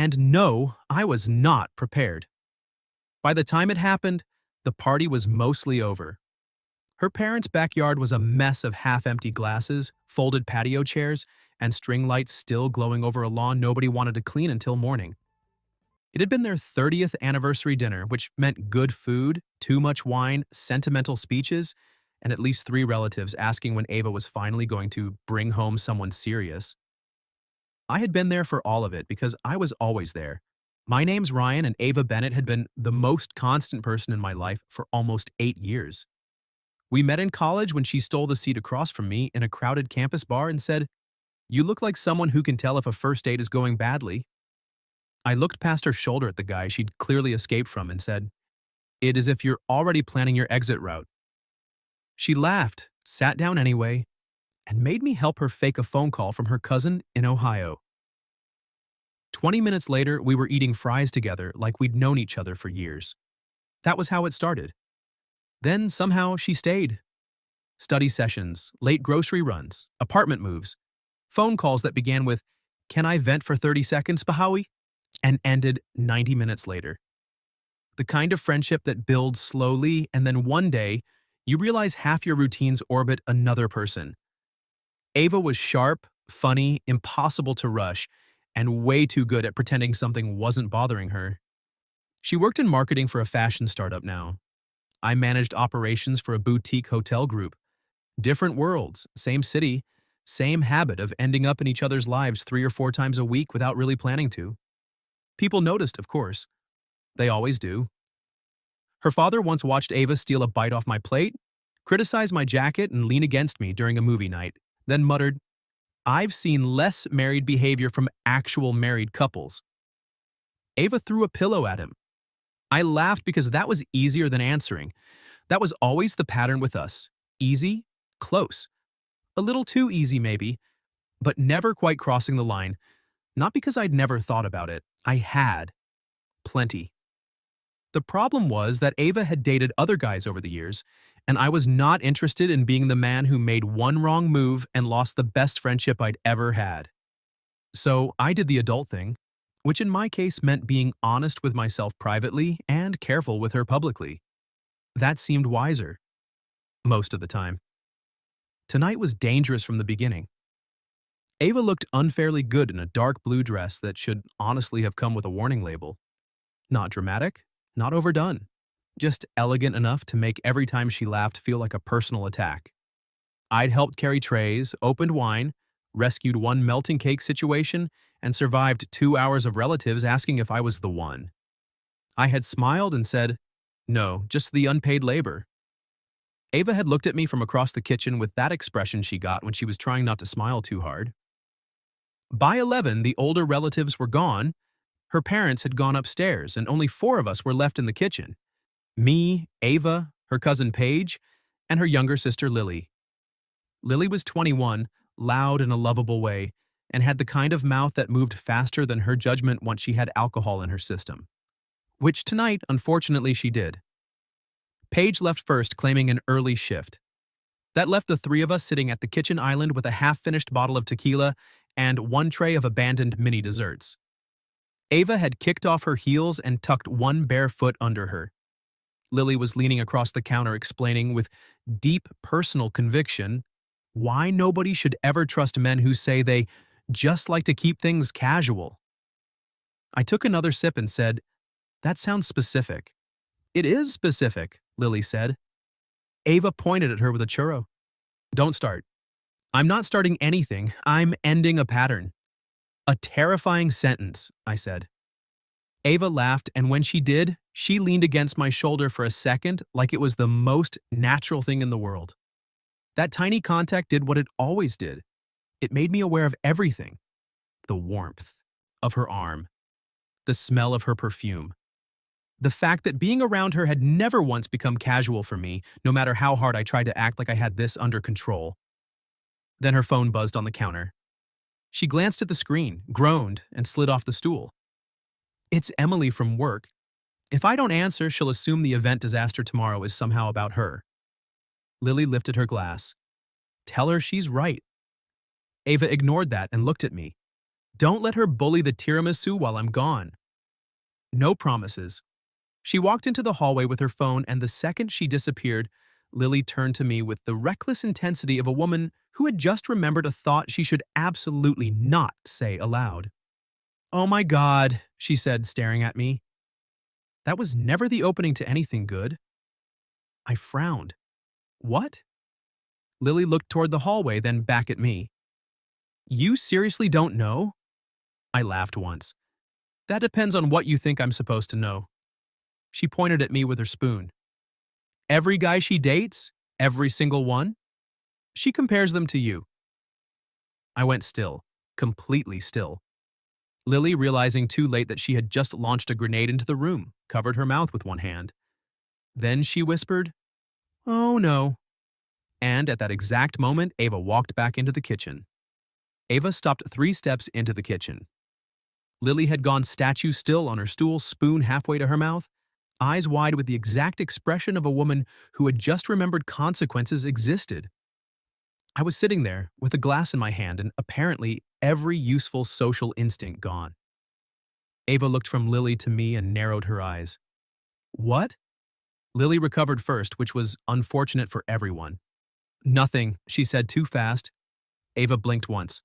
And no, I was not prepared. By the time it happened, the party was mostly over. Her parents' backyard was a mess of half-empty glasses, folded patio chairs, and string lights still glowing over a lawn nobody wanted to clean until morning. It had been their 30th anniversary dinner, which meant good food, too much wine, sentimental speeches, and at least 3 relatives asking when Ava was finally going to bring home someone serious. I had been there for all of it because I was always there. My name's Ryan, and Ava Bennett had been the most constant person in my life for almost 8 years. We met in college when she stole the seat across from me in a crowded campus bar and said, "You look like someone who can tell if a first date is going badly." I looked past her shoulder at the guy she'd clearly escaped from and said, "It is if you're already planning your exit route." She laughed, sat down anyway, and made me help her fake a phone call from her cousin in Ohio. 20 minutes later, we were eating fries together like we'd known each other for years. That was how it started. Then somehow she stayed. Study sessions, late grocery runs, apartment moves, phone calls that began with, "Can I vent for 30 seconds, Bahawi?" and ended 90 minutes later. The kind of friendship that builds slowly, and then one day, you realize half your routines orbit another person. Ava was sharp, funny, impossible to rush, and way too good at pretending something wasn't bothering her. She worked in marketing for a fashion startup now. I managed operations for a boutique hotel group. Different worlds, same city, same habit of ending up in each other's lives 3 or 4 times a week without really planning to. People noticed, of course. They always do. Her father once watched Ava steal a bite off my plate, criticize my jacket, and lean against me during a movie night, then muttered, "I've seen less married behavior from actual married couples." Ava threw a pillow at him. I laughed because that was easier than answering. That was always the pattern with us. Easy, close. A little too easy maybe, but never quite crossing the line. Not because I'd never thought about it. I had. Plenty. The problem was that Ava had dated other guys over the years, and I was not interested in being the man who made one wrong move and lost the best friendship I'd ever had. So I did the adult thing, which in my case meant being honest with myself privately and careful with her publicly. That seemed wiser. Most of the time. Tonight was dangerous from the beginning. Ava looked unfairly good in a dark blue dress that should honestly have come with a warning label. Not dramatic, not overdone. Just elegant enough to make every time she laughed feel like a personal attack. I'd helped carry trays, opened wine, rescued one melting cake situation, and survived 2 hours of relatives asking if I was the one. I had smiled and said, "No, just the unpaid labor." Ava had looked at me from across the kitchen with that expression she got when she was trying not to smile too hard. By 11, the older relatives were gone. Her parents had gone upstairs, and only 4 of us were left in the kitchen. Me, Ava, her cousin Paige, and her younger sister Lily. Lily was 21, loud in a lovable way, and had the kind of mouth that moved faster than her judgment once she had alcohol in her system. Which tonight, unfortunately, she did. Paige left first, claiming an early shift. That left the 3 of us sitting at the kitchen island with a half-finished bottle of tequila and 1 tray of abandoned mini desserts. Ava had kicked off her heels and tucked 1 bare foot under her. Lily was leaning across the counter explaining with deep personal conviction why nobody should ever trust men who say they just like to keep things casual. I took another sip and said, "That sounds specific." "It is specific," Lily said. Ava pointed at her with a churro. "Don't start." "I'm not starting anything. I'm ending a pattern." "A terrifying sentence," I said. Ava laughed, and when she did, she leaned against my shoulder for a second like it was the most natural thing in the world. That tiny contact did what it always did. It made me aware of everything. The warmth of her arm. The smell of her perfume. The fact that being around her had never once become casual for me, no matter how hard I tried to act like I had this under control. Then her phone buzzed on the counter. She glanced at the screen, groaned, and slid off the stool. "It's Emily from work. If I don't answer, she'll assume the event disaster tomorrow is somehow about her." Lily lifted her glass. "Tell her she's right." Ava ignored that and looked at me. Don't let her bully the tiramisu while I'm gone. No promises. She walked into the hallway with her phone, and the second she disappeared, Lily turned to me with the reckless intensity of a woman who had just remembered a thought she should absolutely not say aloud. "Oh my God," she said, staring at me. That was never the opening to anything good. I frowned. What? Lily looked toward the hallway, then back at me. You seriously don't know? I laughed once. That depends on what you think I'm supposed to know. She pointed at me with her spoon. Every guy she dates? Every single one? She compares them to you. I went still, completely still. Lily, realizing too late that she had just launched a grenade into the room, covered her mouth with one hand. Then she whispered, "Oh no." And at that exact moment, Ava walked back into the kitchen. Ava stopped 3 steps into the kitchen. Lily had gone statue still on her stool, spoon halfway to her mouth, eyes wide with the exact expression of a woman who had just remembered consequences existed. I was sitting there with a glass in my hand and apparently every useful social instinct gone. Ava looked from Lily to me and narrowed her eyes. What? Lily recovered first, which was unfortunate for everyone. Nothing, she said too fast. Ava blinked once.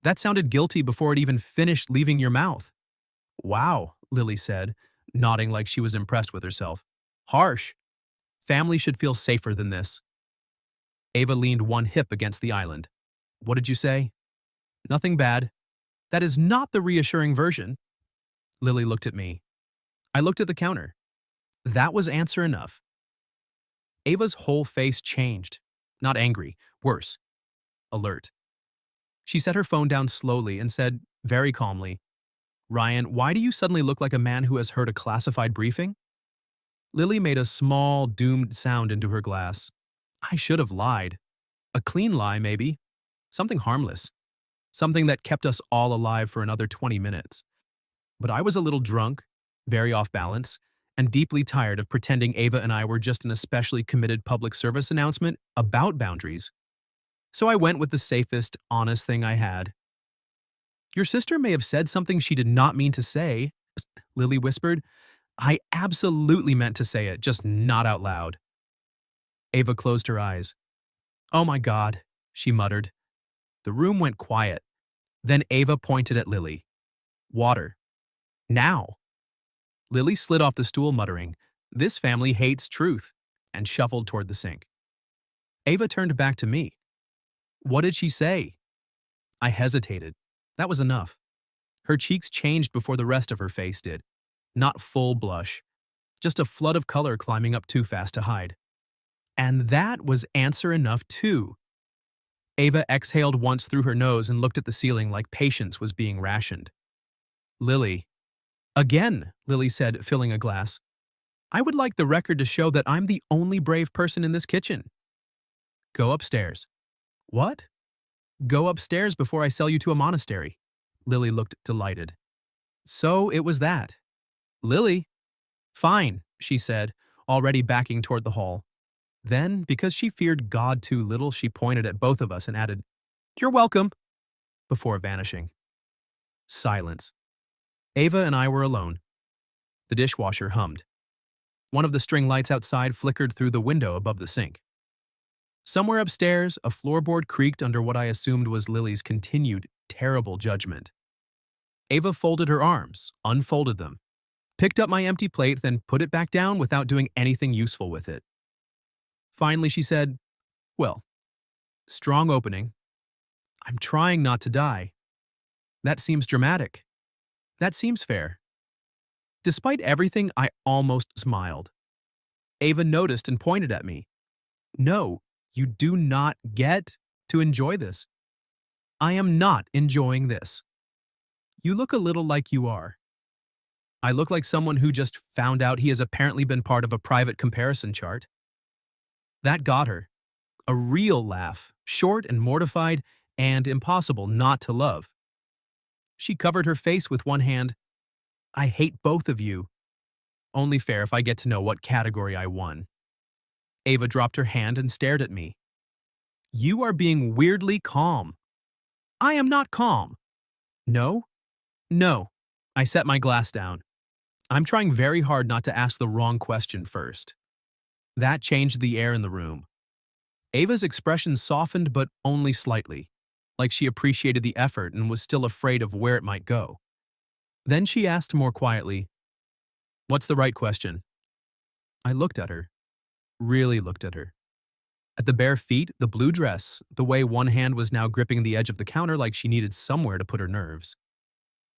That sounded guilty before it even finished leaving your mouth. Wow, Lily said, nodding like she was impressed with herself. Harsh. Family should feel safer than this. Ava leaned one hip against the island. What did you say? Nothing bad. That is not the reassuring version. Lily looked at me. I looked at the counter. That was answer enough. Ava's whole face changed. Not angry, worse. Alert. She set her phone down slowly and said, very calmly, Ryan, why do you suddenly look like a man who has heard a classified briefing? Lily made a small, doomed sound into her glass. I should have lied. A clean lie, maybe. Something harmless. Something that kept us all alive for another 20 minutes. But I was a little drunk, very off balance, and deeply tired of pretending Ava and I were just an especially committed public service announcement about boundaries. So I went with the safest, honest thing I had. Your sister may have said something she did not mean to say, Lily whispered. I absolutely meant to say it, just not out loud. Ava closed her eyes. Oh my God, she muttered. The room went quiet. Then Ava pointed at Lily. Water. Now. Lily slid off the stool muttering, this family hates truth, and shuffled toward the sink. Ava turned back to me. What did she say? I hesitated. That was enough. Her cheeks changed before the rest of her face did. Not full blush, just a flood of color climbing up too fast to hide. And that was answer enough too. Ava exhaled once through her nose and looked at the ceiling like patience was being rationed. Lily. Again, Lily said, filling a glass. I would like the record to show that I'm the only brave person in this kitchen. Go upstairs. What? Go upstairs before I sell you to a monastery. Lily looked delighted. So it was that. Lily. Fine, she said, already backing toward the hall. Then, because she feared God too little, she pointed at both of us and added, You're welcome, before vanishing. Silence. Ava and I were alone. The dishwasher hummed. One of the string lights outside flickered through the window above the sink. Somewhere upstairs, a floorboard creaked under what I assumed was Lily's continued, terrible judgment. Ava folded her arms, unfolded them, picked up my empty plate, then put it back down without doing anything useful with it. Finally, she said, Well, strong opening. I'm trying not to die. That seems dramatic. That seems fair. Despite everything, I almost smiled. Ava noticed and pointed at me. No, you do not get to enjoy this. I am not enjoying this. You look a little like you are. I look like someone who just found out he has apparently been part of a private comparison chart. That got her. A real laugh, short and mortified, and impossible not to love. She covered her face with one hand. I hate both of you. Only fair if I get to know what category I won. Ava dropped her hand and stared at me. You are being weirdly calm. I am not calm. No? No. I set my glass down. I'm trying very hard not to ask the wrong question first. That changed the air in the room. Ava's expression softened but only slightly, like she appreciated the effort and was still afraid of where it might go. Then she asked more quietly, "What's the right question?" I looked at her, really looked at her. At the bare feet, the blue dress, the way one hand was now gripping the edge of the counter like she needed somewhere to put her nerves.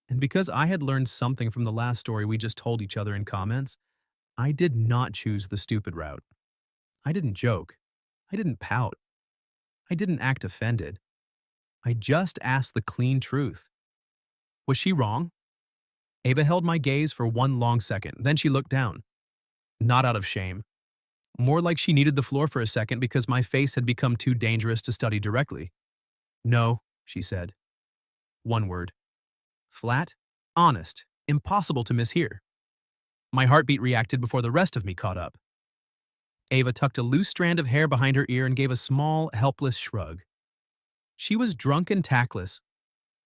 And because I had learned something from the last story we just told each other in comments, I did not choose the stupid route. I didn't joke. I didn't pout. I didn't act offended. I just asked the clean truth. Was she wrong? Ava held my gaze for one long second, then she looked down. Not out of shame. More like she needed the floor for a second because my face had become too dangerous to study directly. "No," she said. One word. Flat, honest, impossible to mishear. My heartbeat reacted before the rest of me caught up. Ava tucked a loose strand of hair behind her ear and gave a small, helpless shrug. She was drunk and tactless,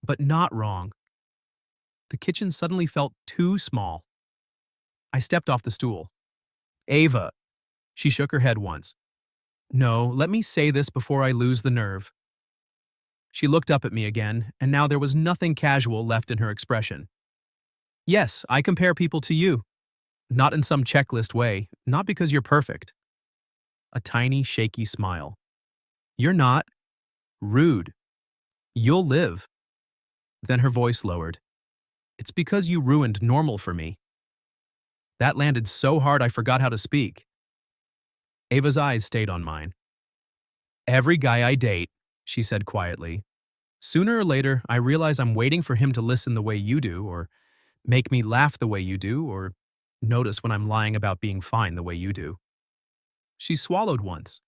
but not wrong. The kitchen suddenly felt too small. I stepped off the stool. "Ava." She shook her head once. "No, let me say this before I lose the nerve." She looked up at me again, and now there was nothing casual left in her expression. "Yes, I compare people to you. Not in some checklist way, not because you're perfect." A tiny, shaky smile. "You're not. Rude. You'll live." Then her voice lowered. "It's because you ruined normal for me." That landed so hard I forgot how to speak. Ava's eyes stayed on mine. "Every guy I date," she said quietly. "Sooner or later, I realize I'm waiting for him to listen the way you do, or make me laugh the way you do, or notice when I'm lying about being fine the way you do." She swallowed once.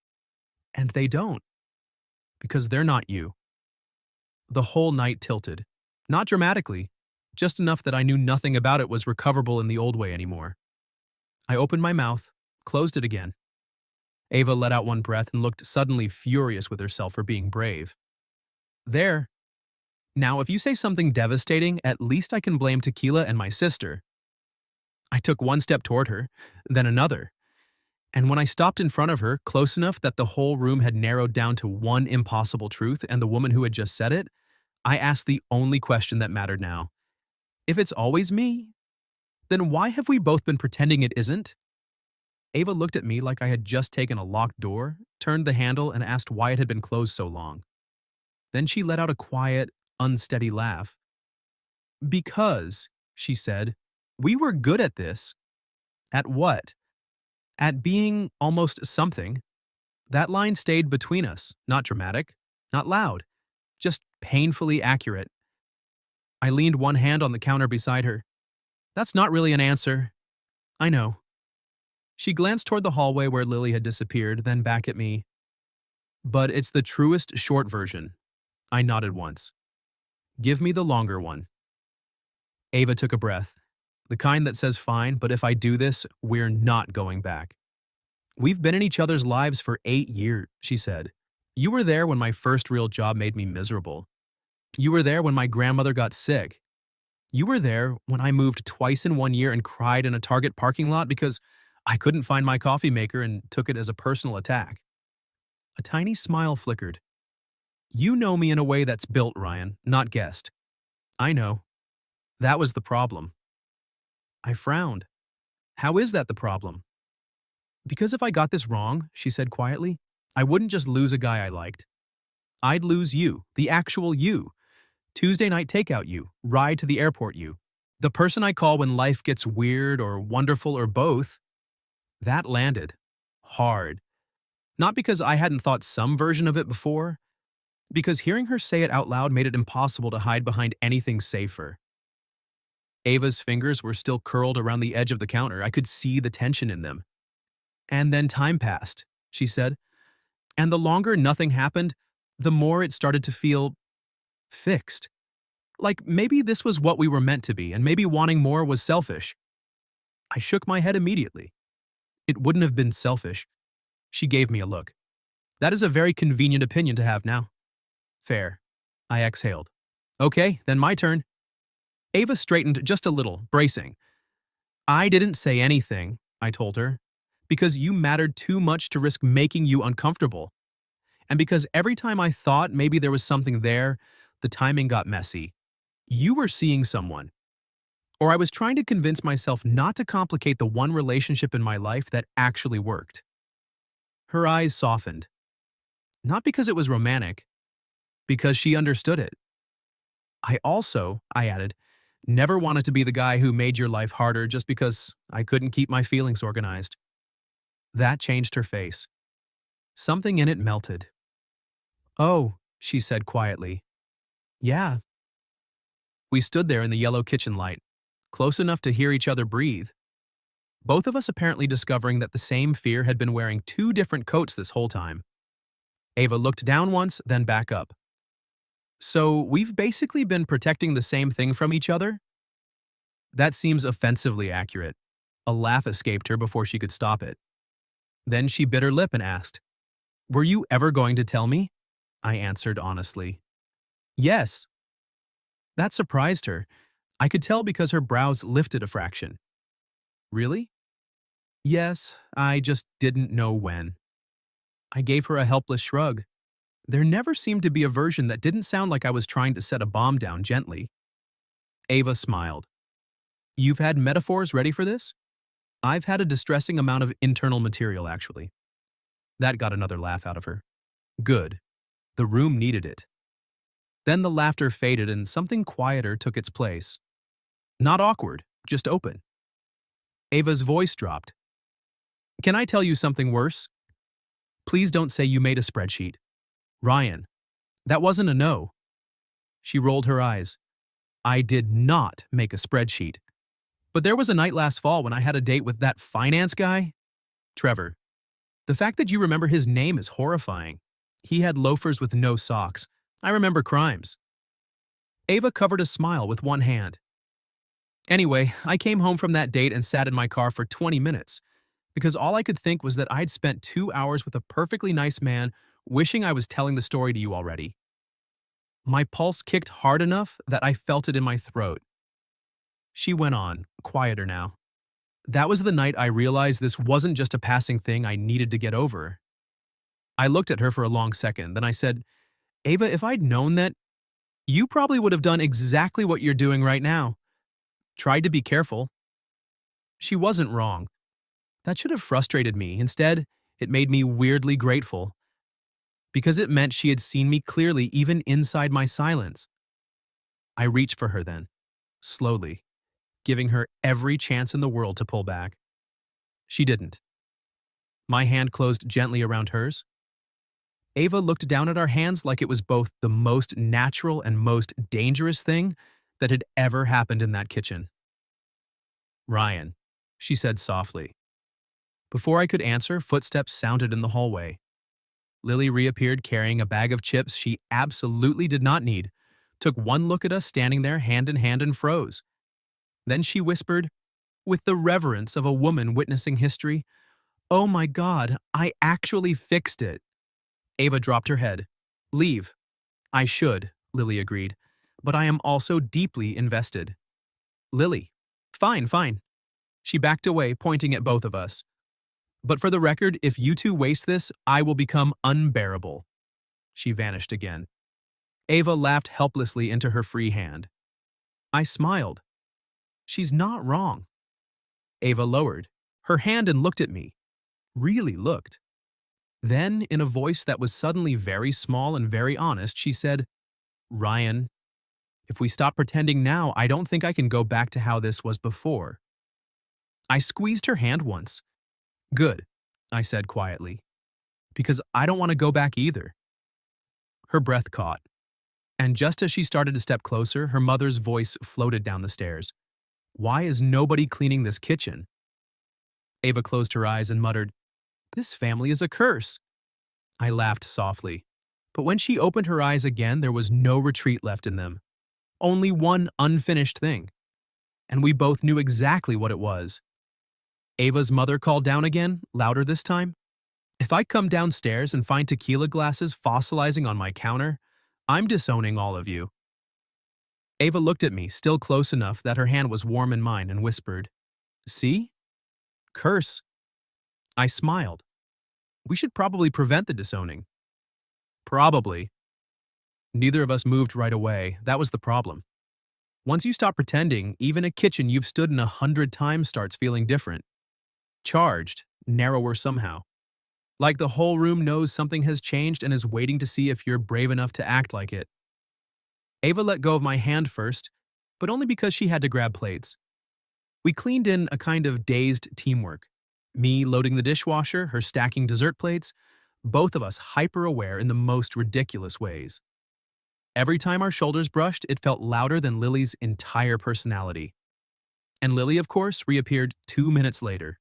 "And they don't. Because they're not you." The whole night tilted. Not dramatically, just enough that I knew nothing about it was recoverable in the old way anymore. I opened my mouth, closed it again. Ava let out one breath and looked suddenly furious with herself for being brave. "There. Now, if you say something devastating, at least I can blame tequila and my sister." I took one step toward her, then another. And when I stopped in front of her, close enough that the whole room had narrowed down to one impossible truth and the woman who had just said it, I asked the only question that mattered now. If it's always me, then why have we both been pretending it isn't? Ava looked at me like I had just taken a locked door, turned the handle, and asked why it had been closed so long. Then she let out a quiet, unsteady laugh. "Because," she said, "we were good at this." "At what?" "At being almost something." That line stayed between us, not dramatic, not loud, just painfully accurate. I leaned one hand on the counter beside her. "That's not really an answer." "I know." She glanced toward the hallway where Lily had disappeared, then back at me. "But it's the truest short version." I nodded once. "Give me the longer one." Ava took a breath. The kind that says, "Fine, but if I do this, we're not going back." "We've been in each other's lives for 8 years, she said. "You were there when my first real job made me miserable. You were there when my grandmother got sick. You were there when I moved twice in 1 year and cried in a Target parking lot because I couldn't find my coffee maker and took it as a personal attack." A tiny smile flickered. "You know me in a way that's built, Ryan, not guessed." "I know. That was the problem." I frowned. "How is that the problem?" "Because if I got this wrong," she said quietly, "I wouldn't just lose a guy I liked. I'd lose you, the actual you. Tuesday night takeout you, ride to the airport you. The person I call when life gets weird or wonderful or both." That landed. Hard. Not because I hadn't thought some version of it before, because hearing her say it out loud made it impossible to hide behind anything safer. Ava's fingers were still curled around the edge of the counter. I could see the tension in them. "And then time passed," she said. "And the longer nothing happened, the more it started to feel fixed. Like maybe this was what we were meant to be, and maybe wanting more was selfish." I shook my head immediately. "It wouldn't have been selfish." She gave me a look. "That is a very convenient opinion to have now." "Fair." I exhaled. Okay, then my turn. Ava straightened just a little, bracing. I didn't say anything, I told her, because you mattered too much to risk making you uncomfortable. And because every time I thought maybe there was something there, the timing got messy. You were seeing someone. Or I was trying to convince myself not to complicate the one relationship in my life that actually worked. Her eyes softened. Not because it was romantic, because she understood it. I added, never wanted to be the guy who made your life harder just because I couldn't keep my feelings organized. That changed her face. Something in it melted. Oh, she said quietly. Yeah. We stood there in the yellow kitchen light, close enough to hear each other breathe. Both of us apparently discovering that the same fear had been wearing two different coats this whole time. Ava looked down once, then back up. So we've basically been protecting the same thing from each other? That seems offensively accurate. A laugh escaped her before she could stop it. Then she bit her lip and asked, Were you ever going to tell me? I answered honestly. Yes. That surprised her. I could tell because her brows lifted a fraction. Really? Yes, I just didn't know when. I gave her a helpless shrug. There never seemed to be a version that didn't sound like I was trying to set a bomb down gently. Ava smiled. You've had metaphors ready for this? I've had a distressing amount of internal material, actually. That got another laugh out of her. Good. The room needed it. Then the laughter faded and something quieter took its place. Not awkward, just open. Ava's voice dropped. Can I tell you something worse? Please don't say you made a spreadsheet. Ryan, that wasn't a no. She rolled her eyes. I did not make a spreadsheet. But there was a night last fall when I had a date with that finance guy. Trevor. The fact that you remember his name is horrifying. He had loafers with no socks. I remember crimes. Ava covered a smile with one hand. Anyway, I came home from that date and sat in my car for 20 minutes, because all I could think was that I'd spent 2 hours with a perfectly nice man wishing I was telling the story to you already. My pulse kicked hard enough that I felt it in my throat. She went on, quieter now. That was the night I realized this wasn't just a passing thing I needed to get over. I looked at her for a long second, then I said, Ava, if I'd known that, you probably would have done exactly what you're doing right now. Tried to be careful. She wasn't wrong. That should have frustrated me. Instead, it made me weirdly grateful. Because it meant she had seen me clearly even inside my silence. I reached for her then, slowly, giving her every chance in the world to pull back. She didn't. My hand closed gently around hers. Ava looked down at our hands like it was both the most natural and most dangerous thing that had ever happened in that kitchen. Ryan, she said softly. Before I could answer, footsteps sounded in the hallway. Lily reappeared carrying a bag of chips she absolutely did not need, took one look at us standing there hand in hand and froze. Then she whispered, with the reverence of a woman witnessing history, Oh my God, I actually fixed it. Ava dropped her head. Leave. I should, Lily agreed, but I am also deeply invested. Lily. Fine, fine. She backed away, pointing at both of us. But for the record, if you two waste this, I will become unbearable. She vanished again. Ava laughed helplessly into her free hand. I smiled. She's not wrong. Ava lowered her hand and looked at me. Really looked. Then, in a voice that was suddenly very small and very honest, she said, Ryan, if we stop pretending now, I don't think I can go back to how this was before. I squeezed her hand once. Good, I said quietly, because I don't want to go back either. Her breath caught, and just as she started to step closer, her mother's voice floated down the stairs. Why is nobody cleaning this kitchen? Ava closed her eyes and muttered, This family is a curse. I laughed softly, but when she opened her eyes again, there was no retreat left in them. Only one unfinished thing. And we both knew exactly what it was. Ava's mother called down again, louder this time. If I come downstairs and find tequila glasses fossilizing on my counter, I'm disowning all of you. Ava looked at me, still close enough that her hand was warm in mine, and whispered, "See? Curse." I smiled. "We should probably prevent the disowning." "Probably." Neither of us moved right away. That was the problem. Once you stop pretending, even a kitchen you've stood in 100 times starts feeling different. Charged, narrower somehow. Like the whole room knows something has changed and is waiting to see if you're brave enough to act like it. Ava let go of my hand first, but only because she had to grab plates. We cleaned in a kind of dazed teamwork. Me loading the dishwasher, her stacking dessert plates, both of us hyper-aware in the most ridiculous ways. Every time our shoulders brushed, it felt louder than Lily's entire personality. And Lily, of course, reappeared 2 minutes later.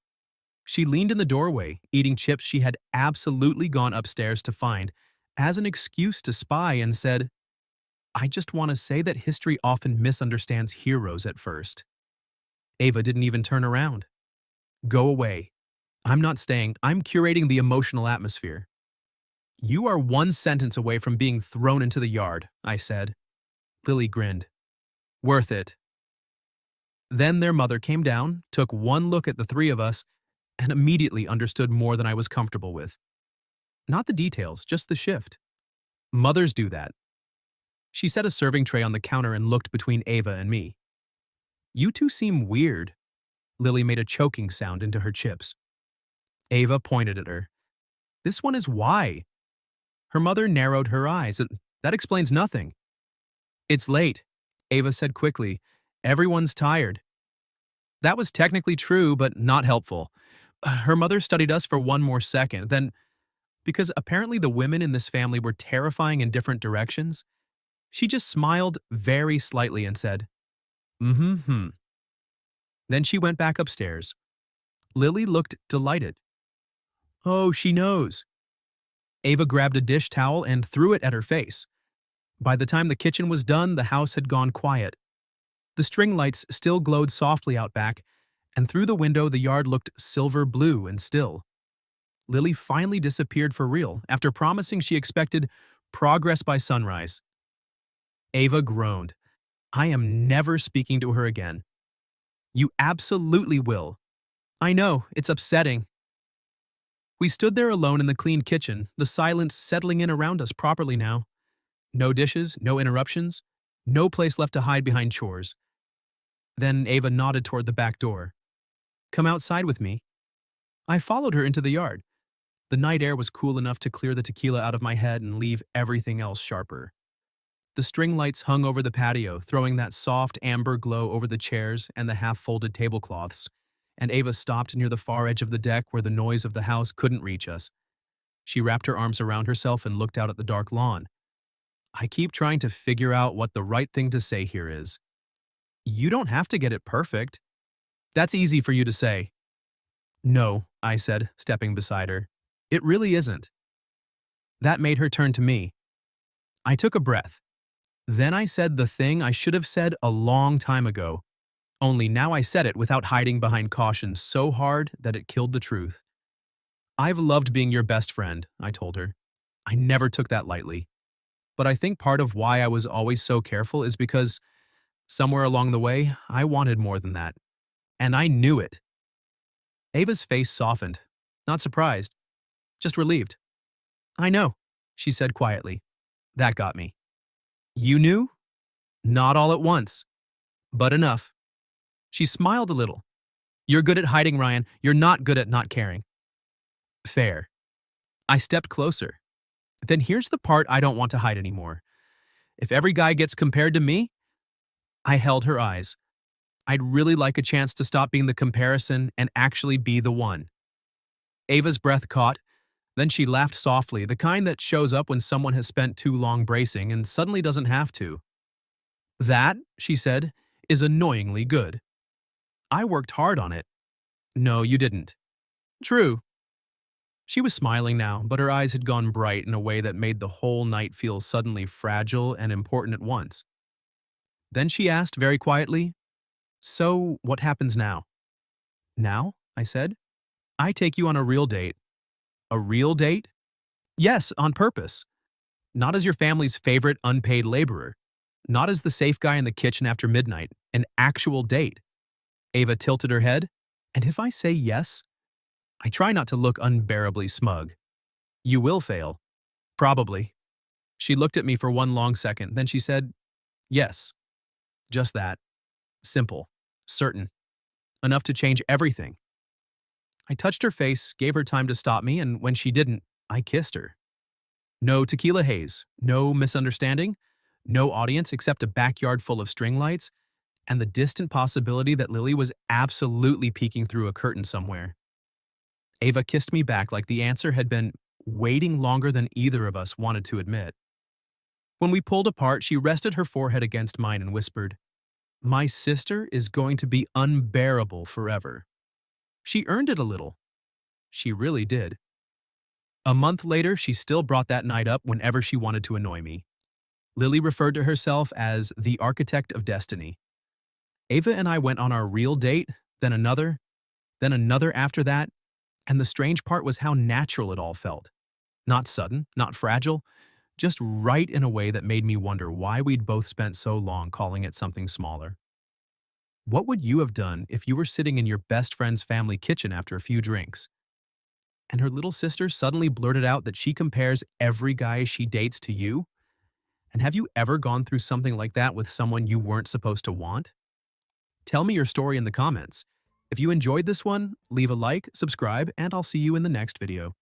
She leaned in the doorway, eating chips she had absolutely gone upstairs to find, as an excuse to spy, and said, "I just want to say that history often misunderstands heroes at first." Ava didn't even turn around. "Go away. I'm not staying. I'm curating the emotional atmosphere." "You are one sentence away from being thrown into the yard," I said. Lily grinned. "Worth it." Then their mother came down, took one look at the three of us, and immediately understood more than I was comfortable with. Not the details, just the shift. Mothers do that. She set a serving tray on the counter and looked between Ava and me. "You two seem weird." Lily made a choking sound into her chips. Ava pointed at her. "This one is why." Her mother narrowed her eyes. "That explains nothing." "It's late," Ava said quickly. "Everyone's tired." That was technically true, but not helpful. Her mother studied us for one more second, then, because apparently the women in this family were terrifying in different directions, she just smiled very slightly and said, "Mm-hmm." Then she went back upstairs. Lily looked delighted. "Oh, she knows." Ava grabbed a dish towel and threw it at her face. By the time the kitchen was done, the house had gone quiet. The string lights still glowed softly out back, and through the window the yard looked silver blue and still. Lily finally disappeared for real, after promising she expected progress by sunrise. Ava groaned. "I am never speaking to her again." "You absolutely will." "I know, it's upsetting." We stood there alone in the clean kitchen, the silence settling in around us properly now. No dishes, no interruptions, no place left to hide behind chores. Then Ava nodded toward the back door. "Come outside with me." I followed her into the yard. The night air was cool enough to clear the tequila out of my head and leave everything else sharper. The string lights hung over the patio, throwing that soft amber glow over the chairs and the half-folded tablecloths, and Ava stopped near the far edge of the deck where the noise of the house couldn't reach us. She wrapped her arms around herself and looked out at the dark lawn. "I keep trying to figure out what the right thing to say here is." "You don't have to get it perfect." "That's easy for you to say." "No," I said, stepping beside her. "It really isn't." That made her turn to me. I took a breath. Then I said the thing I should have said a long time ago. Only now I said it without hiding behind caution so hard that it killed the truth. "I've loved being your best friend," I told her. I never took that lightly. But I think part of why I was always so careful is because, somewhere along the way, I wanted more than that. And I knew it. Ava's face softened. Not surprised. Just relieved. "I know," she said quietly. That got me. "You knew?" "Not all at once. But enough." She smiled a little. "You're good at hiding, Ryan. You're not good at not caring." Fair. I stepped closer. Then here's the part I don't want to hide anymore. If every guy gets compared to me, I held her eyes. I'd really like a chance to stop being the comparison and actually be the one. Ava's breath caught. Then she laughed softly, the kind that shows up when someone has spent too long bracing and suddenly doesn't have to. "That," she said, "is annoyingly good." "I worked hard on it." "No, you didn't." "True." She was smiling now, but her eyes had gone bright in a way that made the whole night feel suddenly fragile and important at once. Then she asked very quietly, "So, what happens now?" "Now?" I said. "I take you on a real date." "A real date?" "Yes, on purpose. Not as your family's favorite unpaid laborer. Not as the safe guy in the kitchen after midnight, an actual date. Ava tilted her head. And if I say yes? I try not to look unbearably smug. You will fail. Probably. She looked at me for one long second, then she said, yes. Just that. Simple. Certain. Enough to change everything. I touched her face, gave her time to stop me, and when she didn't, I kissed her. No tequila haze, no misunderstanding, no audience except a backyard full of string lights, and the distant possibility that Lily was absolutely peeking through a curtain somewhere. Ava kissed me back like the answer had been waiting longer than either of us wanted to admit. When we pulled apart, she rested her forehead against mine and whispered, "My sister is going to be unbearable forever." She earned it a little. She really did. A month later, she still brought that night up whenever she wanted to annoy me. Lily referred to herself as the architect of destiny. Ava and I went on our real date, then another after that, and the strange part was how natural it all felt. Not sudden, not fragile, just right in a way that made me wonder why we'd both spent so long calling it something smaller. What would you have done if you were sitting in your best friend's family kitchen after a few drinks, and her little sister suddenly blurted out that she compares every guy she dates to you? And have you ever gone through something like that with someone you weren't supposed to want? Tell me your story in the comments. If you enjoyed this one, leave a like, subscribe, and I'll see you in the next video.